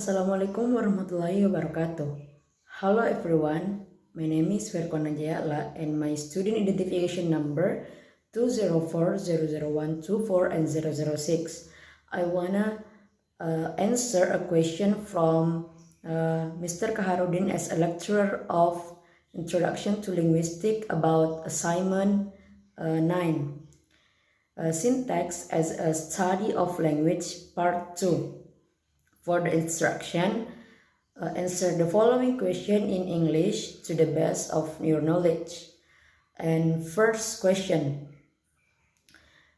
Assalamualaikum warahmatullahi wabarakatuh. Hello everyone, my name is Verkona Jayala and my student identification number 204000124 and 006. I wanna answer a question from Mr. Kaharudin as a lecturer of Introduction to Linguistics about Assignment 9. Syntax as a Study of Language Part 2. For the instruction, answer the following question in English to the best of your knowledge. And first question,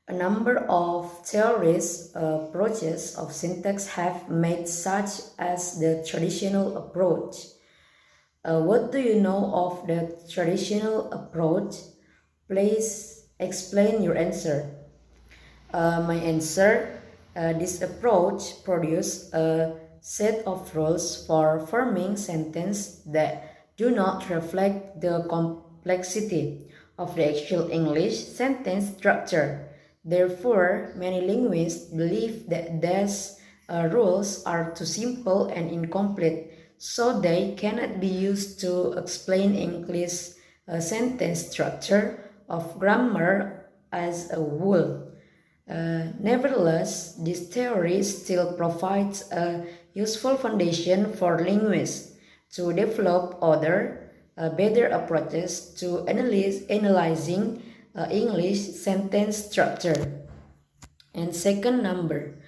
a number of theories, approaches of syntax have made such as the traditional approach. What do you know of the traditional approach? Please explain your answer. My answer, this approach produces a set of rules for forming sentences that do not reflect the complexity of the actual English sentence structure. Therefore, many linguists believe that these rules are too simple and incomplete, so they cannot be used to explain English sentence structure of grammar as a whole. Nevertheless, this theory still provides a useful foundation for linguists to develop other, better approaches to analyzing English sentence structure. And second number,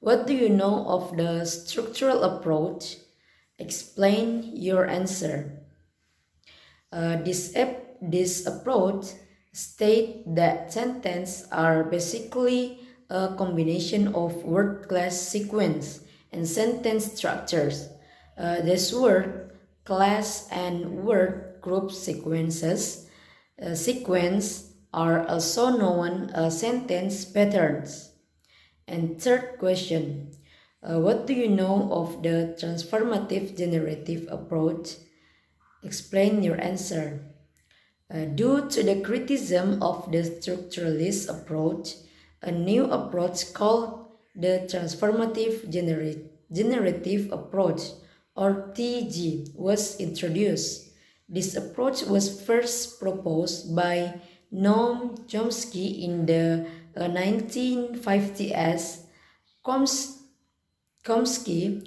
what do you know of the structural approach? Explain your answer. This approach states that sentences are basically a combination of word class sequence and sentence structures. These word class and word group sequence are also known as sentence patterns. And third question, what do you know of the transformative generative approach? Explain your answer. Due to the criticism of the structuralist approach, a new approach called the transformative generative approach, or TG, was introduced. This approach was first proposed by Noam Chomsky in the 1950s. Chomsky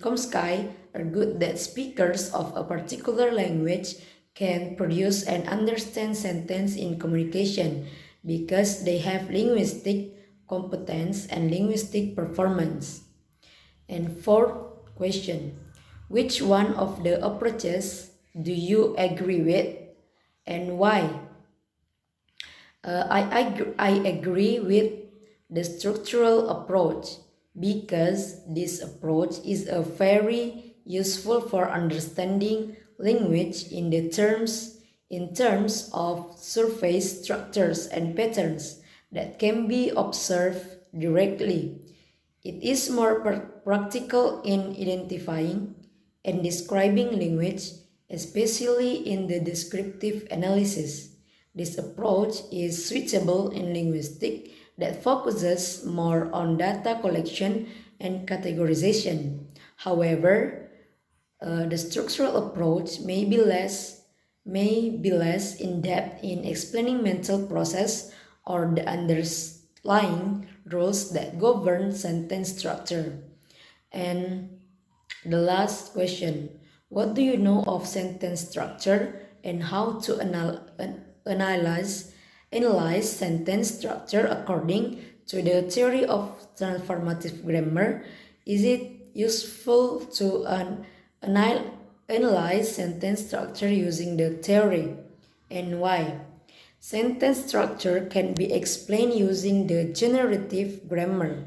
argued that speakers of a particular language can produce and understand sentence in communication because they have linguistic competence and linguistic performance. And fourth question, which one of the approaches do you agree with and why? I agree with the structural approach because this approach is a very useful for understanding language in terms of surface structures and patterns that can be observed directly. It is more practical in identifying and describing language, especially in the descriptive analysis. This approach is suitable in linguistics that focuses more on data collection and categorization. However, the structural approach may be less in-depth in explaining mental process or the underlying rules that govern sentence structure. And the last question, what do you know of sentence structure and how to analyze sentence structure according to the theory of transformative grammar? Is it useful to analyze sentence structure using the theory, and why? Sentence structure can be explained using the generative grammar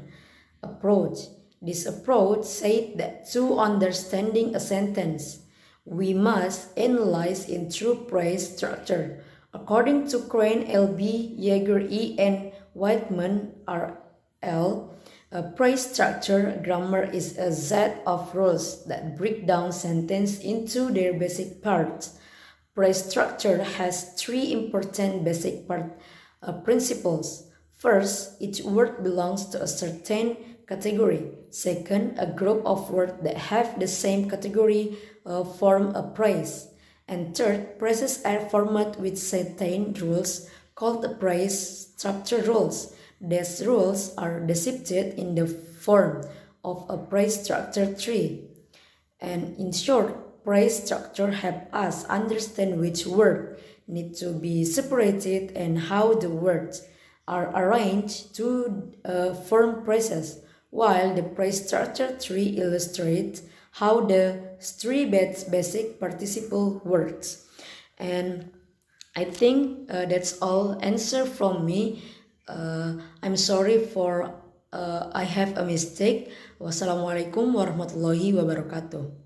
approach. This approach said that to understanding a sentence, we must analyze in true phrase structure. According to Crane, L.B., Yeager, E., and Whiteman, R.L., a phrase structure grammar is a set of rules that break down sentences into their basic parts. Phrase structure has three important basic principles. First, each word belongs to a certain category. Second, a group of words that have the same category form a phrase. And third, phrases are formed with certain rules called phrase structure rules. These rules are depicted in the form of a phrase structure tree. And in short, phrase structure help us understand which word need to be separated and how the words are arranged to form phrases, while the phrase structure tree illustrates how the three basic participle works. And I think that's all answer from me. I'm sorry for I have a mistake. Wassalamualaikum warahmatullahi wabarakatuh.